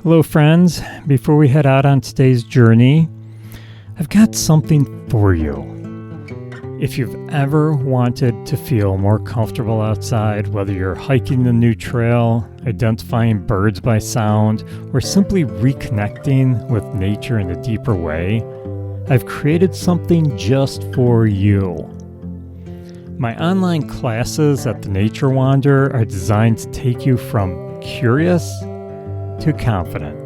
Hello friends, before we head out on today's journey, I've got something for you. If you've ever wanted to feel more comfortable outside, whether you're hiking the new trail, identifying birds by sound, or simply reconnecting with nature in a deeper way, I've created something just for you. My online classes at the Nature Wander are designed to take you from curious to confident,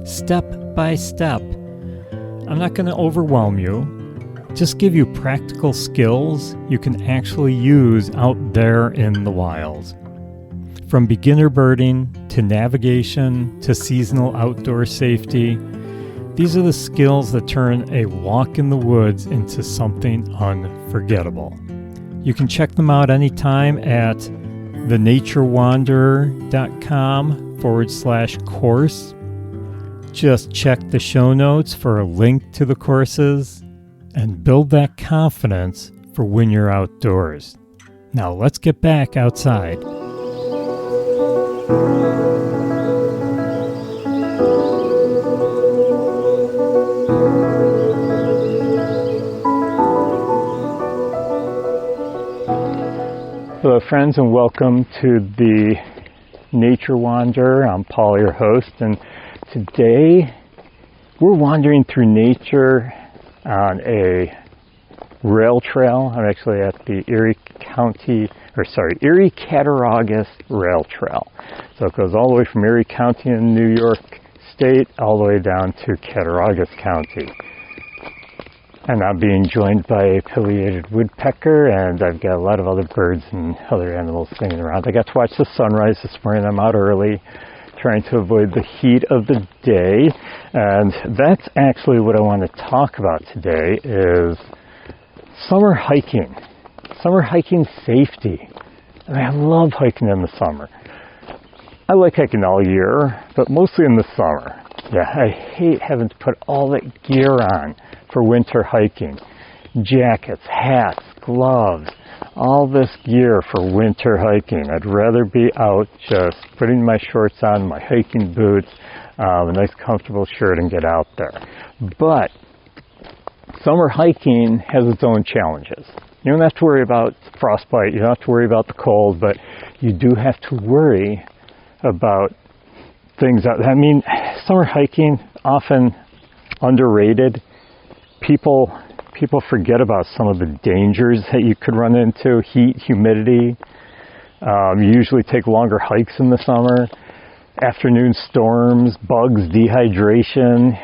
step by step. I'm not going to overwhelm you, just give you practical skills you can actually use out there in the wild. From beginner birding to navigation to seasonal outdoor safety, these are the skills that turn a walk in the woods into something unforgettable. You can check them out anytime at thenaturewander.com/course. Just check the show notes for a link to the courses and build that confidence for when you're outdoors. Now let's get back outside. Hello friends, and welcome to the Nature Wander. I'm Paul, your host, and today we're wandering through nature on a rail trail. I'm actually at the Erie Cattaraugus Rail Trail. So it goes all the way from Erie County in New York State all the way down to Cattaraugus County. And I'm being joined by a pileated woodpecker, and I've got a lot of other birds and other animals singing around. I got to watch the sunrise this morning. I'm out early, trying to avoid the heat of the day. And that's actually what I want to talk about today is summer hiking. Summer hiking safety. I mean, I love hiking in the summer. I like hiking all year, but mostly in the summer. Yeah, I hate having to put all that gear on for winter hiking. Jackets, hats, gloves, all this gear for winter hiking. I'd rather be out just putting my shorts on, my hiking boots, a nice comfortable shirt and get out there. But summer hiking has its own challenges. You don't have to worry about frostbite, you don't have to worry about the cold, but you do have to worry about things that, summer hiking, often underrated. People forget about some of the dangers that you could run into. Heat, humidity. You usually take longer hikes in the summer. Afternoon storms, bugs, dehydration,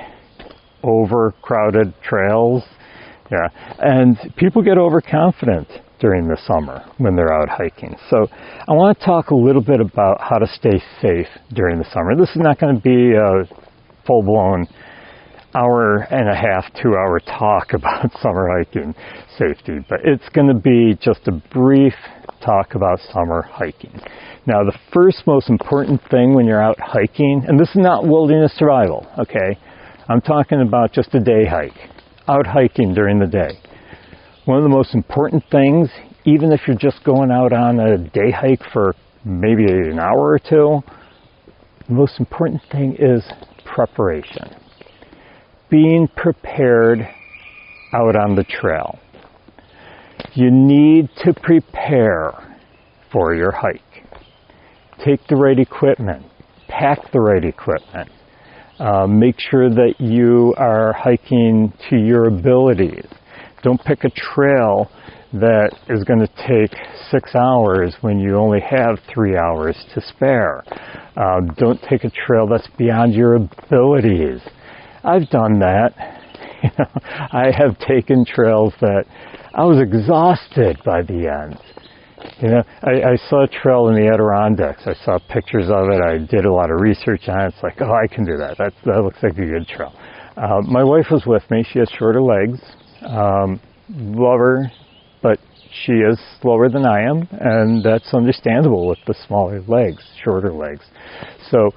overcrowded trails. Yeah, and people get overconfident during the summer when they're out hiking. So I want to talk a little bit about how to stay safe during the summer. This is not going to be a full-blown hour and a half, 2 hour talk about summer hiking safety, but it's going to be just a brief talk about summer hiking. Now, the first most important thing when you're out hiking, and this is not wilderness survival, okay? I'm talking about just a day hike, out hiking during the day. One of the most important things, even if you're just going out on a day hike for maybe an hour or two, the most important thing is preparation. Being prepared out on the trail. You need to prepare for your hike. Take the right equipment. Pack the right equipment. Make sure that you are hiking to your abilities. Don't pick a trail that is going to take 6 hours when you only have 3 hours to spare. Don't take a trail that's beyond your abilities. I've done that. I have taken trails that I was exhausted by the end. I saw a trail in the Adirondacks. I saw pictures of it. I did a lot of research on it. It's like, oh, I can do that. That looks like a good trail. My wife was with me. She has shorter legs. Love her, but she is slower than I am, and that's understandable with the smaller legs, shorter legs. So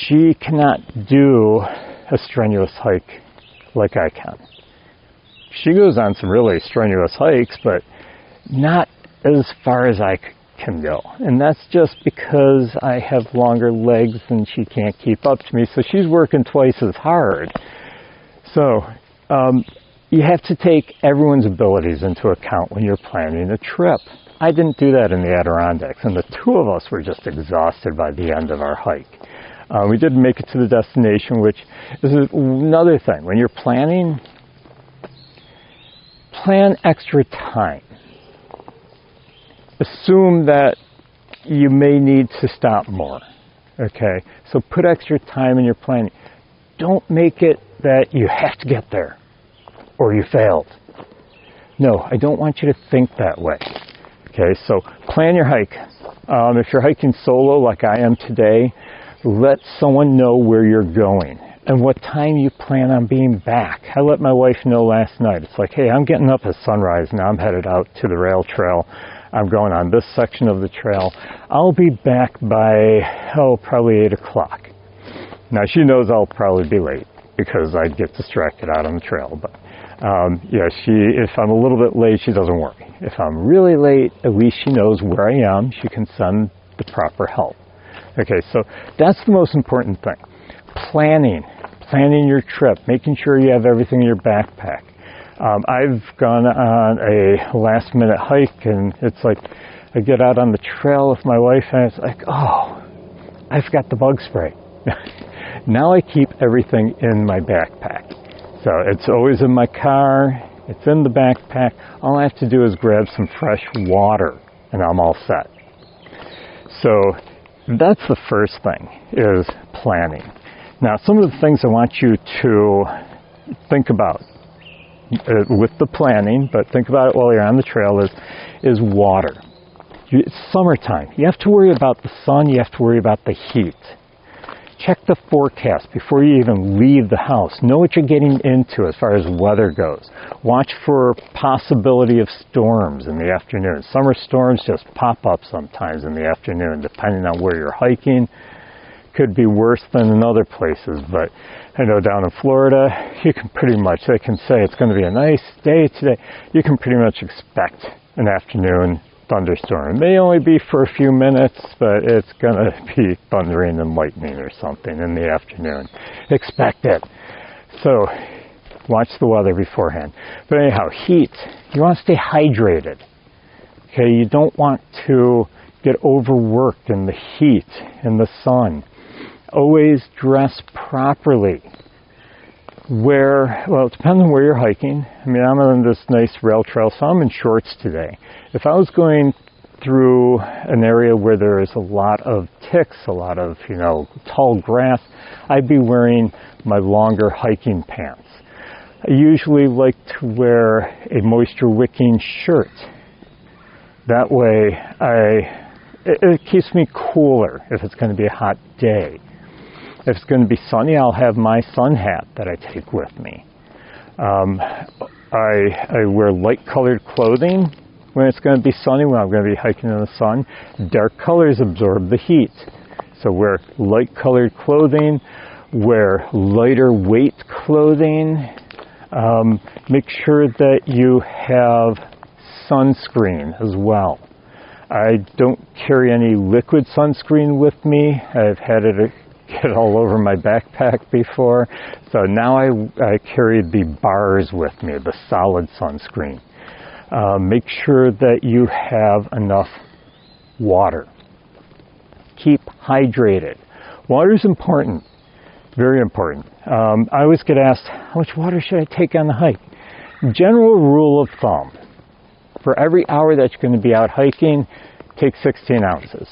she cannot do a strenuous hike like I can. She goes on some really strenuous hikes, but not as far as I can go. And that's just because I have longer legs and she can't keep up to me, so she's working twice as hard. So you have to take everyone's abilities into account when you're planning a trip. I didn't do that in the Adirondacks, and the two of us were just exhausted by the end of our hike. We did make it to the destination, which is another thing. When you're planning, plan extra time. Assume that you may need to stop more, okay? So put extra time in your planning. Don't make it that you have to get there or you failed. No, I don't want you to think that way, okay? So plan your hike. If you're hiking solo like I am today, let someone know where you're going and what time you plan on being back. I let my wife know last night. It's like, hey, I'm getting up at sunrise now. I'm headed out to the rail trail. I'm going on this section of the trail. I'll be back by, probably 8 o'clock. Now, she knows I'll probably be late because I get distracted out on the trail. But, yeah, if I'm a little bit late, she doesn't worry. If I'm really late, at least she knows where I am. She can send the proper help. Okay, so that's the most important thing. Planning your trip, making sure you have everything in your backpack. I've gone on a last-minute hike, and it's like I get out on the trail with my wife, and it's like, oh, I forgot the bug spray. Now I keep everything in my backpack. So it's always in my car, it's in the backpack. All I have to do is grab some fresh water, and I'm all set. So that's the first thing, is planning. Now, some of the things I want you to think about with the planning, but think about it while you're on the trail, is water. It's summertime. You have to worry about the sun. You have to worry about the heat. Check the forecast before you even leave the house. Know what you're getting into as far as weather goes. Watch for possibility of storms in the afternoon. Summer storms just pop up sometimes in the afternoon, depending on where you're hiking. Could be worse than in other places, but I know down in Florida, you can pretty much, they can say it's going to be a nice day today. You can pretty much expect an afternoon thunderstorm. It may only be for a few minutes, but it's going to be thundering and lightning or something in the afternoon. Expect it. So watch the weather beforehand. But anyhow, heat. You want to stay hydrated. Okay, you don't want to get overworked in the heat, in the sun. Always dress properly. Well, it depends on where you're hiking. I mean, I'm on this nice rail trail, so I'm in shorts today. If I was going through an area where there is a lot of ticks, a lot of, tall grass, I'd be wearing my longer hiking pants. I usually like to wear a moisture-wicking shirt. That way, it keeps me cooler if it's going to be a hot day. If it's going to be sunny, I'll have my sun hat that I take with me. I wear light-colored clothing when it's going to be sunny, when I'm going to be hiking in the sun. Dark colors absorb the heat. So wear light-colored clothing, wear lighter weight clothing. Make sure that you have sunscreen as well. I don't carry any liquid sunscreen with me. I've had it get all over my backpack before. So now I carry the bars with me, the solid sunscreen. Make sure that you have enough water. Keep hydrated. Water is important, very important. I always get asked, how much water should I take on the hike? General rule of thumb, for every hour that you're going to be out hiking, take 16 ounces.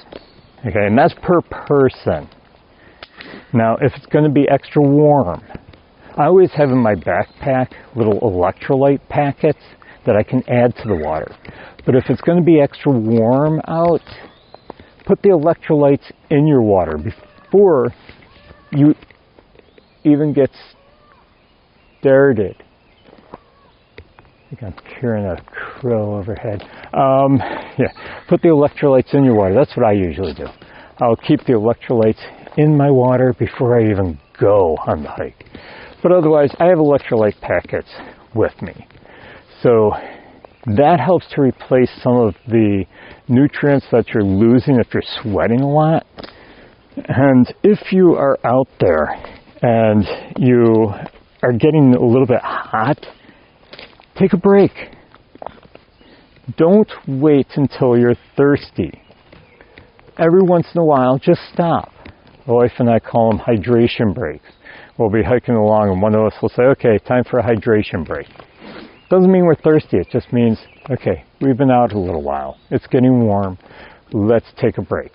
Okay, and that's per person. Now, if it's going to be extra warm, I always have in my backpack little electrolyte packets that I can add to the water. But if it's going to be extra warm out, put the electrolytes in your water before you even get started. I think I'm hearing a crow overhead. Put the electrolytes in your water. That's what I usually do. I'll keep the electrolytes in my water before I even go on the hike. But otherwise, I have electrolyte packets with me. So That helps to replace some of the nutrients that you're losing if you're sweating a lot. And if you are out there and you are getting a little bit hot, take a break. Don't wait until you're thirsty. Every once in a while, just stop. My wife and I call them hydration breaks. We'll be hiking along and one of us will say, okay, time for a hydration break. Doesn't mean we're thirsty. It just means, okay, we've been out a little while. It's getting warm. Let's take a break.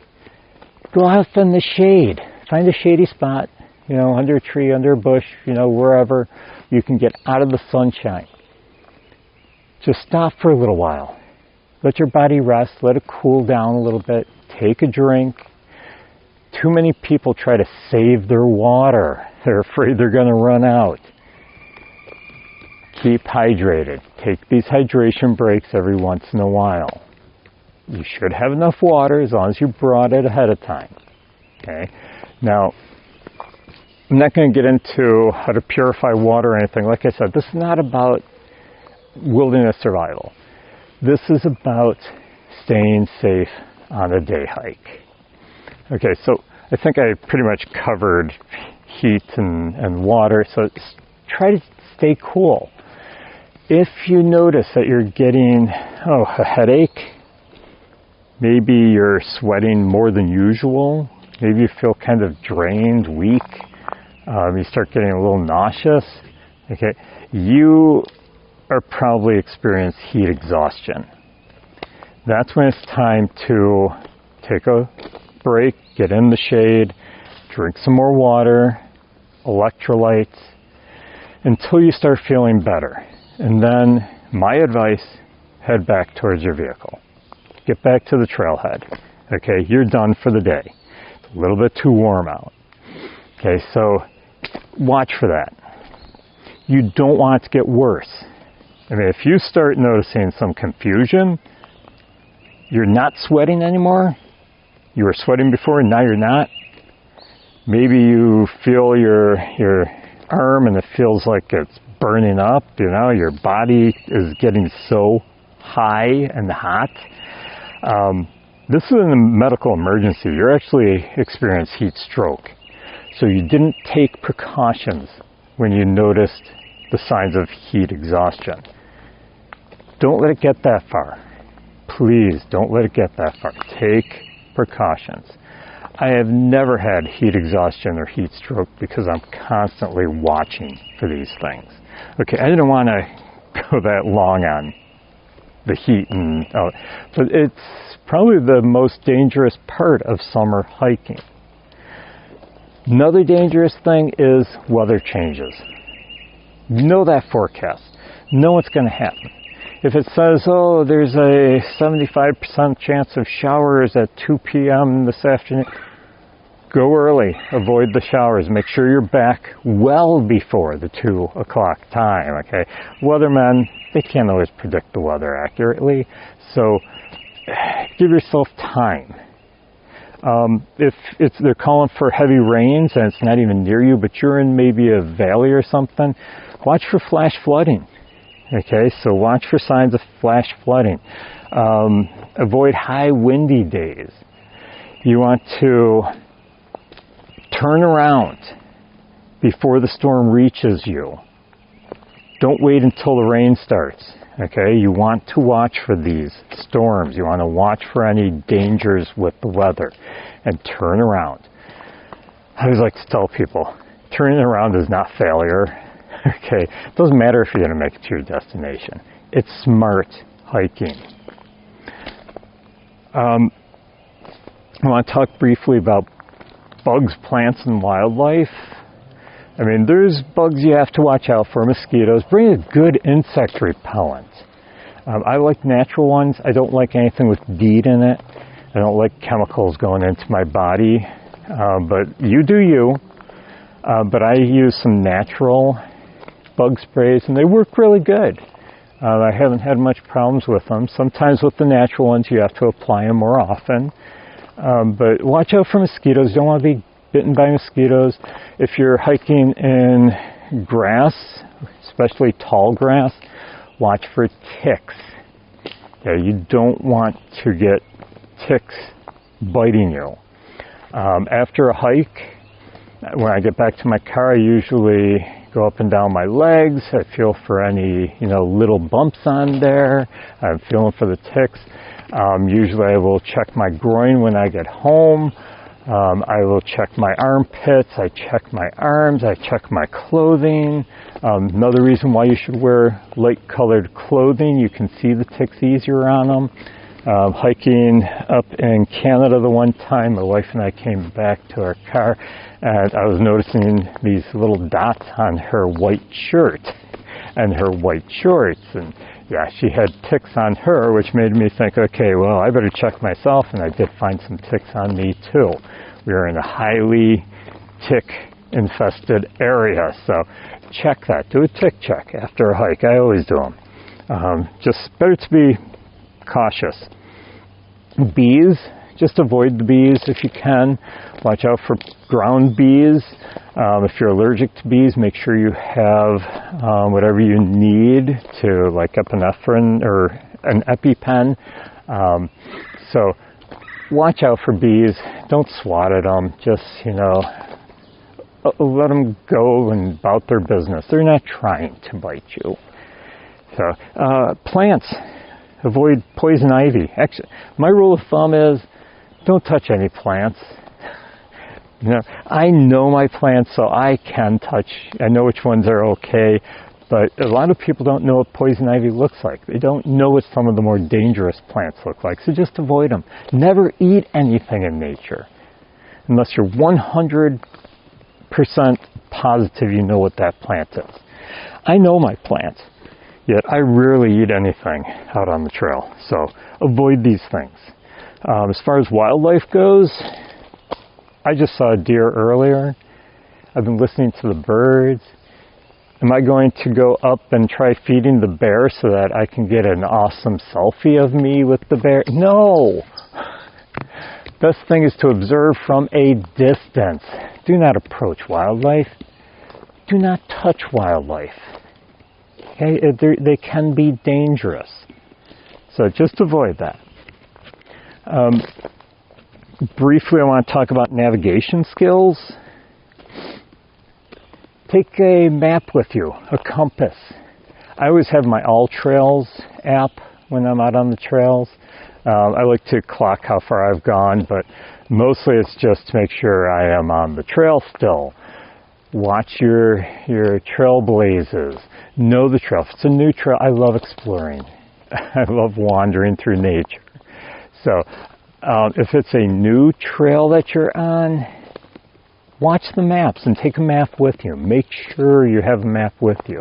Go out in the shade. Find a shady spot, under a tree, under a bush, wherever you can get out of the sunshine. Just stop for a little while. Let your body rest. Let it cool down a little bit. Take a drink. Too many people try to save their water. They're afraid they're going to run out. Keep hydrated. Take these hydration breaks every once in a while. You should have enough water as long as you brought it ahead of time. Okay? Now, I'm not going to get into how to purify water or anything. Like I said, this is not about wilderness survival. This is about staying safe on a day hike. Okay, so I think I pretty much covered heat and water, so try to stay cool. If you notice that you're getting a headache, maybe you're sweating more than usual, maybe you feel kind of drained, weak, you start getting a little nauseous, okay, you are probably experiencing heat exhaustion. That's when it's time to take a break, get in the shade, drink some more water, electrolytes, until you start feeling better. And then, my advice, head back towards your vehicle. Get back to the trailhead. Okay, you're done for the day. It's a little bit too warm out. Okay, so watch for that. You don't want it to get worse. I mean, if you start noticing some confusion, you're not sweating anymore, you were sweating before and now you're not, maybe you feel your arm and it feels like it's burning up, your body is getting so high and hot. This is a medical emergency. You're actually experiencing heat stroke. So you didn't take precautions when you noticed the signs of heat exhaustion. Don't let it get that far. Please don't let it get that far. Take precautions. I have never had heat exhaustion or heat stroke because I'm constantly watching for these things. Okay, I didn't want to go that long on the heat, but it's probably the most dangerous part of summer hiking. Another dangerous thing is weather changes. Know that forecast. Know what's going to happen. If it says, there's a 75% chance of showers at 2 p.m. this afternoon, go early. Avoid the showers. Make sure you're back well before the 2 o'clock time, okay? Weathermen, they can't always predict the weather accurately, so give yourself time. If they're calling for heavy rains and it's not even near you, but you're in maybe a valley or something, watch for flash flooding. Okay, so watch for signs of flash flooding. Avoid high windy days. You want to turn around before the storm reaches you. Don't wait until the rain starts. Okay, you want to watch for these storms. You want to watch for any dangers with the weather and turn around. I always like to tell people, turning around is not failure. Okay, it doesn't matter if you're going to make it to your destination. It's smart hiking. I want to talk briefly about bugs, plants, and wildlife. I mean, there's bugs you have to watch out for, mosquitoes. Bring a good insect repellent. I like natural ones. I don't like anything with DEET in it. I don't like chemicals going into my body. But you do you. But I use some natural bug sprays, and they work really good. I haven't had much problems with them. Sometimes with the natural ones, you have to apply them more often. But watch out for mosquitoes. You don't want to be bitten by mosquitoes. If you're hiking in grass, especially tall grass, watch for ticks. Okay, you don't want to get ticks biting you. After a hike, when I get back to my car, I usually go up and down my legs. I feel for any, little bumps on there. I'm feeling for the ticks. Usually I will check my groin when I get home. I will check my armpits. I check my arms. I check my clothing. Another reason why you should wear light-colored clothing, you can see the ticks easier on them. Hiking up in Canada the one time, my wife and I came back to our car, and I was noticing these little dots on her white shirt and her white shorts, and yeah, she had ticks on her, which made me think, okay, well, I better check myself, and I did find some ticks on me too. We are in a highly tick-infested area, so check that. Do a tick check after a hike. I always do them. Just better to be cautious. Bees, just avoid the bees if you can. Watch out for ground bees. If you're allergic to bees, make sure you have whatever you need to, like epinephrine or an EpiPen. So watch out for bees. Don't swat at them. Just, let them go and about their business. They're not trying to bite you. So plants. Avoid poison ivy. Actually, my rule of thumb is don't touch any plants. I know my plants, so I can touch. I know which ones are okay, but a lot of people don't know what poison ivy looks like. They don't know what some of the more dangerous plants look like, so just avoid them. Never eat anything in nature unless you're 100% positive you know what that plant is. I know my plants. Yet I rarely eat anything out on the trail, so avoid these things. As far as wildlife goes, I just saw a deer earlier. I've been listening to the birds. Am I going to go up and try feeding the bear so that I can get an awesome selfie of me with the bear? No! Best thing is to observe from a distance. Do not approach wildlife. Do not touch wildlife. Okay, they can be dangerous. So just avoid that. Briefly, I want to talk about navigation skills. Take a map with you, a compass. I always have my All Trails app when I'm out on the trails. I like to clock how far I've gone, but mostly it's just to make sure I am on the trail still. Watch your trailblazes. Know the trail. If it's a new trail, I love exploring. I love wandering through nature. So if it's a new trail that you're on, watch the maps and take a map with you. Make sure you have a map with you,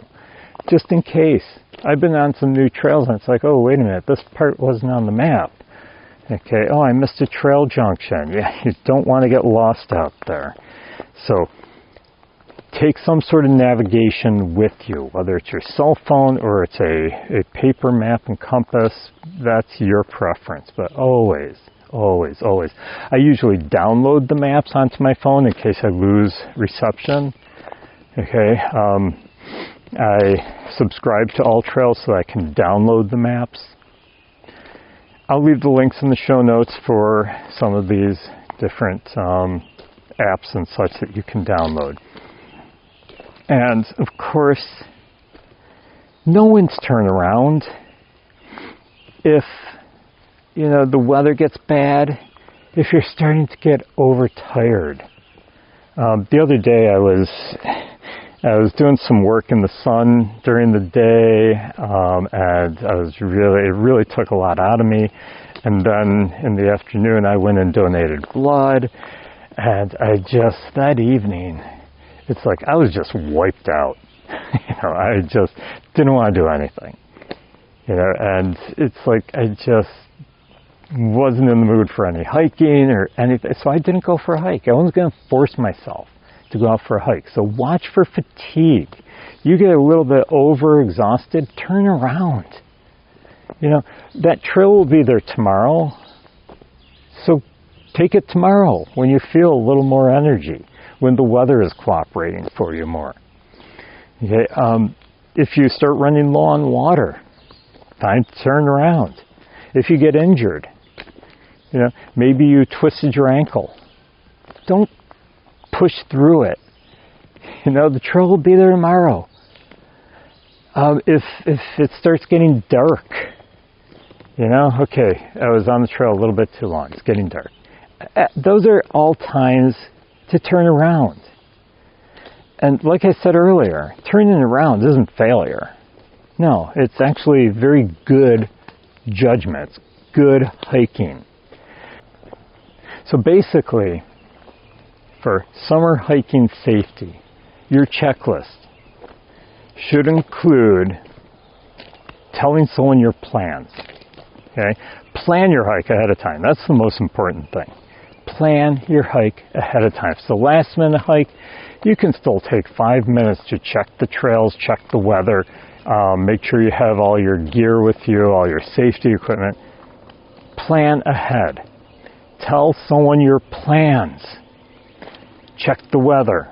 just in case. I've been on some new trails and it's like, oh, wait a minute, this part wasn't on the map. Okay, oh, I missed a trail junction. Yeah, you don't want to get lost out there. So take some sort of navigation with you, whether it's your cell phone or it's a paper map and compass. That's your preference, but always, always, always. I usually download the maps onto my phone in case I lose reception. Okay, I subscribe to All Trails so I can download the maps. I'll leave the links in the show notes for some of these different apps and such that you can download. And, of course, no one's turnaround. If, the weather gets bad, if you're starting to get overtired. The other day I was doing some work in the sun during the day, and it really took a lot out of me. And then in the afternoon I went and donated blood, and that evening, it's like I was just wiped out. I just didn't want to do anything. And it's like I just wasn't in the mood for any hiking or anything. So I didn't go for a hike. I wasn't going to force myself to go out for a hike. So watch for fatigue. You get a little bit overexhausted, turn around. That trail will be there tomorrow. So take it tomorrow when you feel a little more energy, when the weather is cooperating for you more. Okay, if you start running low on water, time to turn around. If you get injured, maybe you twisted your ankle, don't push through it. The trail will be there tomorrow. If it starts getting dark, okay, I was on the trail a little bit too long. It's getting dark. Those are all times to turn around. And like I said earlier, turning around isn't failure. No, it's actually very good judgment. It's good hiking. So basically, for summer hiking safety, your checklist should include telling someone your plans. Okay? Plan your hike ahead of time. That's the most important thing. Plan your hike ahead of time. If it's a last minute hike, you can still take 5 minutes to check the trails, check the weather, make sure you have all your gear with you, all your safety equipment. Plan ahead. Tell someone your plans. Check the weather.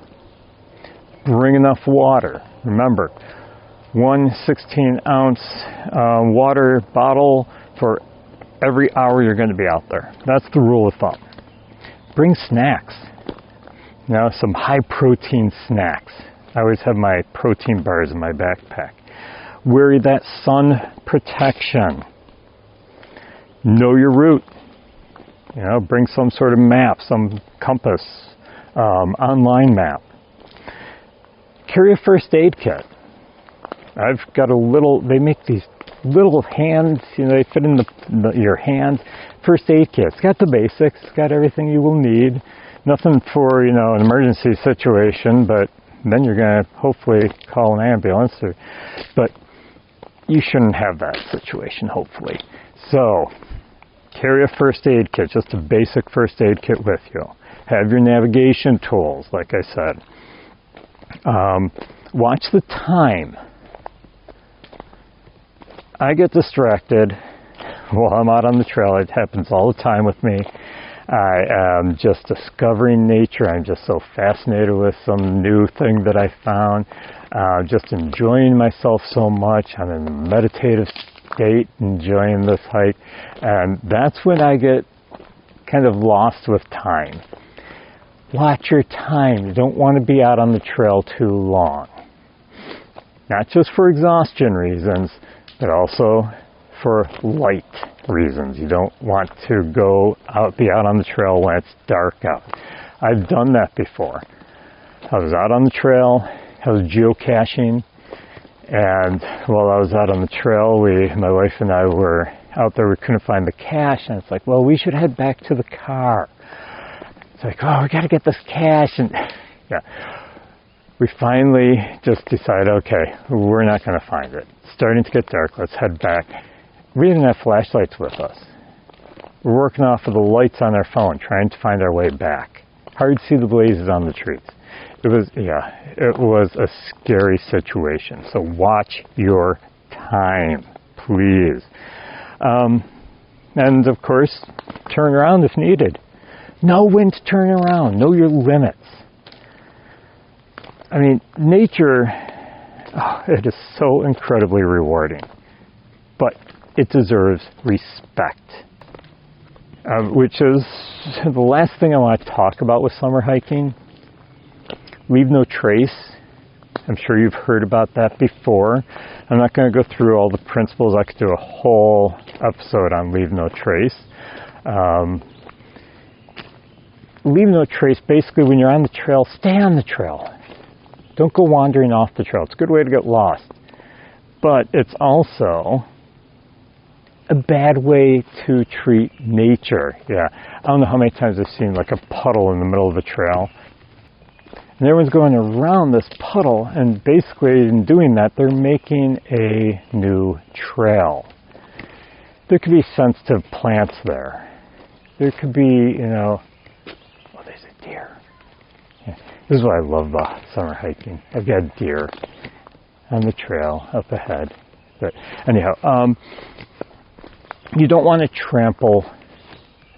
Bring enough water. Remember, 1 16-ounce water bottle for every hour you're going to be out there. That's the rule of thumb. Bring snacks. Some high-protein snacks. I always have my protein bars in my backpack. Wear that sun protection. Know your route. Bring some sort of map, some compass, online map. Carry a first aid kit. I've got they make these little hands, they fit in your hand. First aid kit. It's got the basics. It's got everything you will need. Nothing for, an emergency situation, but then you're going to hopefully call an ambulance. But you shouldn't have that situation, hopefully. So, carry a first aid kit, just a basic first aid kit with you. Have your navigation tools, like I said. Watch the time. I get distracted while I'm out on the trail. It happens all the time with me. I am just discovering nature. I'm just so fascinated with some new thing that I found. Just enjoying myself so much. I'm in a meditative state, enjoying this hike. And that's when I get kind of lost with time. Watch your time. You don't want to be out on the trail too long. Not just for exhaustion reasons, but also for light reasons. You don't want to be out on the trail when it's dark out. I've done that before. I was out on the trail, I was geocaching, and while I was out on the trail, my wife and I were out there, we couldn't find the cache, and it's like, well, we should head back to the car. It's like, oh, we got to get this cache, and we finally just decided, okay, we're not going to find it. It's starting to get dark, let's head back. We didn't have flashlights with us. We're working off of the lights on our phone, trying to find our way back. Hard to see the blazes on the trees. It was a scary situation. So watch your time, please. And of course, turn around if needed. Know when to turn around. Know your limits. I mean, nature, it is so incredibly rewarding. But it deserves respect. Which is the last thing I want to talk about with summer hiking. Leave no trace. I'm sure you've heard about that before. I'm not going to go through all the principles. I could do a whole episode on leave no trace. Leave no trace, basically when you're on the trail, stay on the trail. Don't go wandering off the trail. It's a good way to get lost. But it's also a bad way to treat nature. I don't know how many times I've seen like a puddle in the middle of the trail. And everyone's going around this puddle, and basically in doing that, they're making a new trail. There could be sensitive plants there. There could be, oh, there's a deer. This is what I love about summer hiking. I've got deer on the trail up ahead. But anyhow, you don't want to trample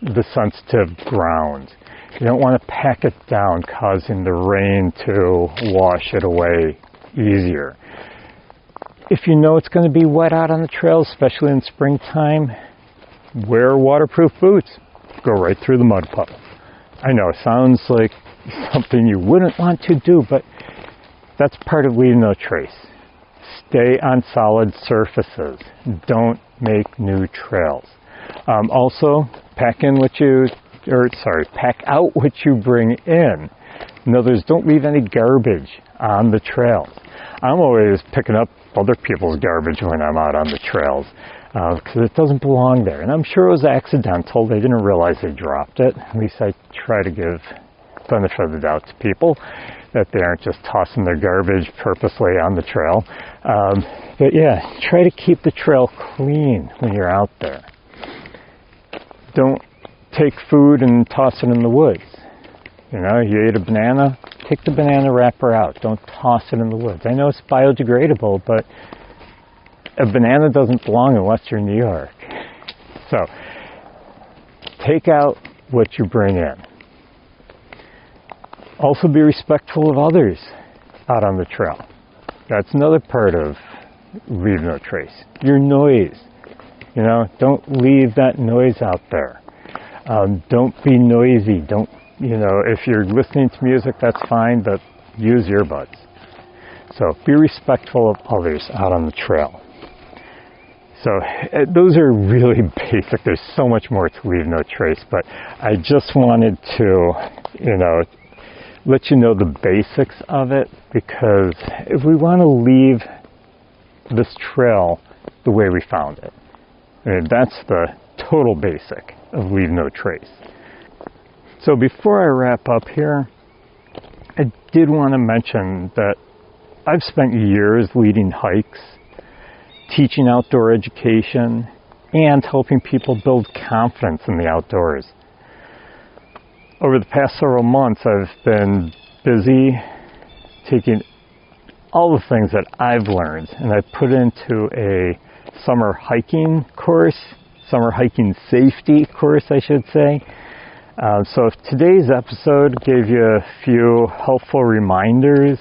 the sensitive ground. You don't want to pack it down, causing the rain to wash it away easier. If you know it's going to be wet out on the trail, especially in springtime, wear waterproof boots. Go right through the mud puddle. I know it sounds like something you wouldn't want to do, but that's part of leaving no trace. Stay on solid surfaces. Don't make new trails. Also, pack out what you bring in. In other words, don't leave any garbage on the trails. I'm always picking up other people's garbage when I'm out on the trails because it doesn't belong there. And I'm sure it was accidental. They didn't realize they dropped it. At least I try to give benefit of the doubt to people that they aren't just tossing their garbage purposely on the trail. But yeah, try to keep the trail clean when you're out there. Don't take food and toss it in the woods. You know, you ate a banana, take the banana wrapper out. Don't toss it in the woods. I know it's biodegradable, but a banana doesn't belong in Western New York. So, take out what you bring in. Also be respectful of others out on the trail. That's another part of leave no trace. Your noise. You know, don't leave that noise out there. Don't be noisy. Don't, you know, if you're listening to music, that's fine, but use earbuds. So be respectful of others out on the trail. So those are really basic. There's so much more to leave no trace, but I just wanted to, you know, let you know the basics of it, because if we want to leave this trail the way we found it, I mean, that's the total basic of leave no trace. So before I wrap up here, I did want to mention that I've spent years leading hikes, teaching outdoor education, and helping people build confidence in the outdoors. Over the past several months, I've been busy taking all the things that I've learned, and I've put into a summer hiking course, summer hiking safety course, I should say. So if today's episode gave you a few helpful reminders,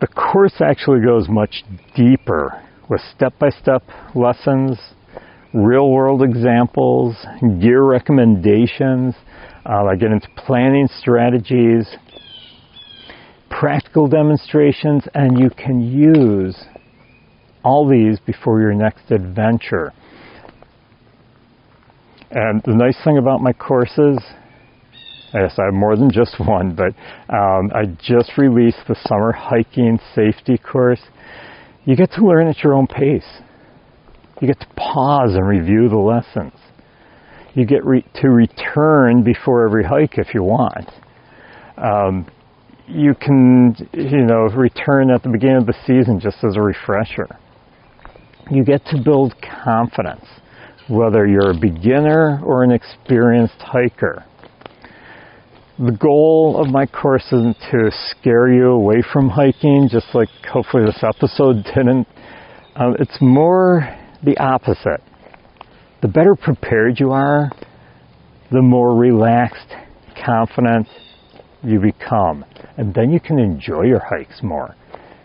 the course actually goes much deeper with step-by-step lessons, real-world examples, gear recommendations. I get into planning strategies, practical demonstrations, and you can use all these before your next adventure. And the nice thing about my courses, yes, I have more than just one, but I just released the summer hiking safety course. You get to learn at your own pace. You get to pause and review the lessons. You get to return before every hike if you want. You can, you know, return at the beginning of the season just as a refresher. You get to build confidence, whether you're a beginner or an experienced hiker. The goal of my course isn't to scare you away from hiking, just like hopefully this episode didn't. It's more the opposite. The better prepared you are, the more relaxed, confident you become. And then you can enjoy your hikes more,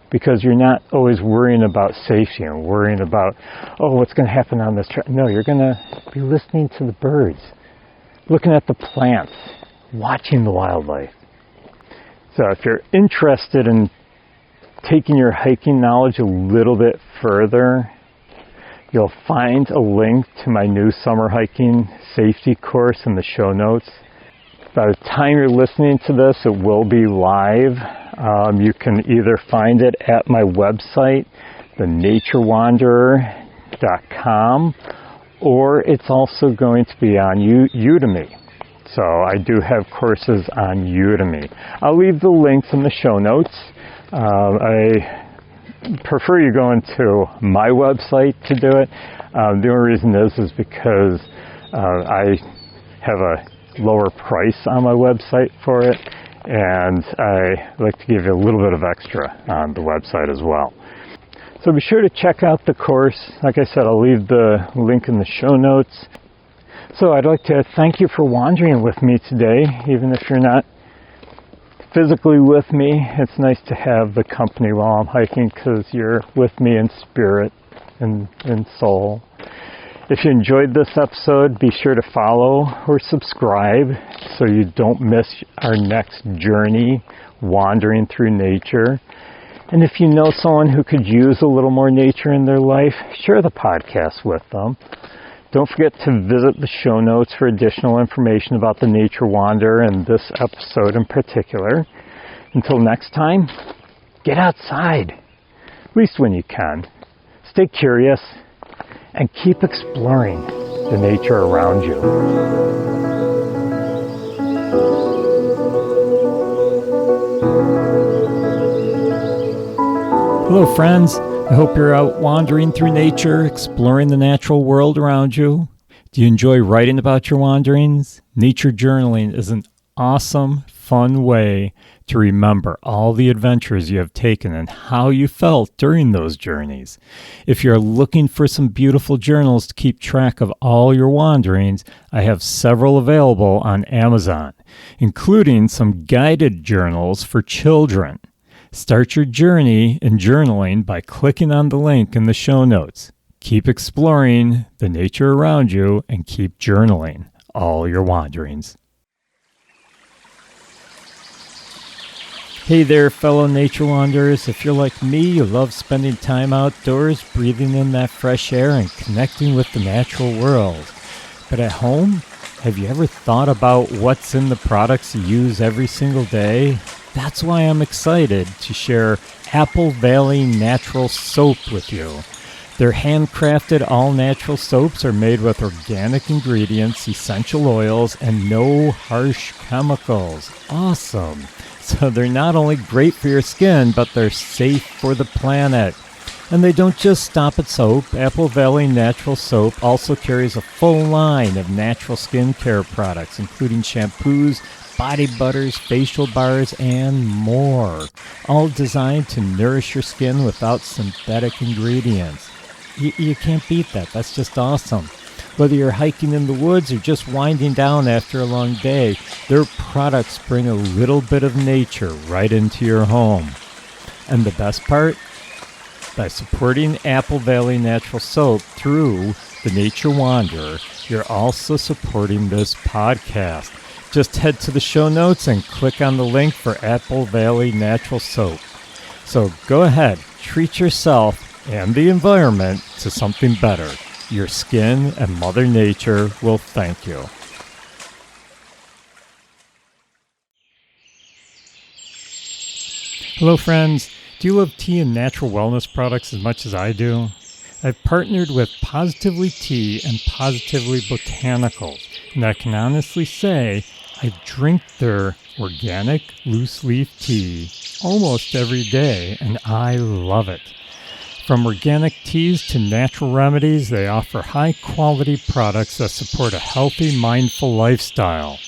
because you're not always worrying about safety and worrying about, oh, what's going to happen on this trail. No, you're going to be listening to the birds, looking at the plants, watching the wildlife. So if you're interested in taking your hiking knowledge a little bit further, you'll find a link to my new summer hiking safety course in the show notes. By the time you're listening to this, it will be live. You can either find it at my website, thenaturewanderer.com, or it's also going to be on Udemy. So I do have courses on Udemy. I'll leave the links in the show notes. I prefer you going to my website to do it. The only reason is because I have a lower price on my website for it, and I like to give you a little bit of extra on the website as well. So be sure to check out the course. Like I said, I'll leave the link in the show notes. So I'd like to thank you for wandering with me today, even if you're not physically with me. It's nice to have the company while I'm hiking, because you're with me in spirit and in soul. If you enjoyed this episode, be sure to follow or subscribe so you don't miss our next journey wandering through nature. And if you know someone who could use a little more nature in their life, share the podcast with them. Don't forget to visit the show notes for additional information about the Nature Wanderer and this episode in particular. Until next time, get outside, at least when you can. Stay curious and keep exploring the nature around you. Hello, friends. I hope you're out wandering through nature, exploring the natural world around you. Do you enjoy writing about your wanderings? Nature journaling is an awesome, fun way to remember all the adventures you have taken and how you felt during those journeys. If you're looking for some beautiful journals to keep track of all your wanderings, I have several available on Amazon, including some guided journals for children. Start your journey in journaling by clicking on the link in the show notes. Keep exploring the nature around you and keep journaling all your wanderings. Hey there, fellow nature wanderers. If you're like me, you love spending time outdoors, breathing in that fresh air and connecting with the natural world. But at home, have you ever thought about what's in the products you use every single day? That's why I'm excited to share Apple Valley Natural Soap with you. Their handcrafted all-natural soaps are made with organic ingredients, essential oils, and no harsh chemicals. Awesome! So they're not only great for your skin, but they're safe for the planet. And they don't just stop at soap. Apple Valley Natural Soap also carries a full line of natural skincare products, including shampoos, body butters, facial bars, and more. All designed to nourish your skin without synthetic ingredients. You can't beat that. That's just awesome. Whether you're hiking in the woods or just winding down after a long day, their products bring a little bit of nature right into your home. And the best part? By supporting Apple Valley Natural Soap through the Nature Wanderer, you're also supporting this podcast. Just head to the show notes and click on the link for Apple Valley Natural Soap. So go ahead, treat yourself and the environment to something better. Your skin and Mother Nature will thank you. Hello, friends. Do you love tea and natural wellness products as much as I do? I've partnered with Positively Tea and Positively Botanicals, and I can honestly say I drink their organic loose leaf tea almost every day, and I love it. From organic teas to natural remedies, they offer high-quality products that support a healthy, mindful lifestyle.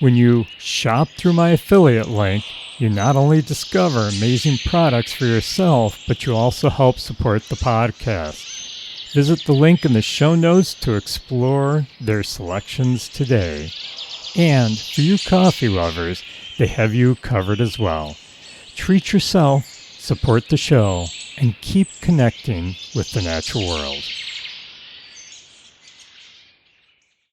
When you shop through my affiliate link, you not only discover amazing products for yourself, but you also help support the podcast. Visit the link in the show notes to explore their selections today. And for you coffee lovers, they have you covered as well. Treat yourself, support the show, and keep connecting with the natural world.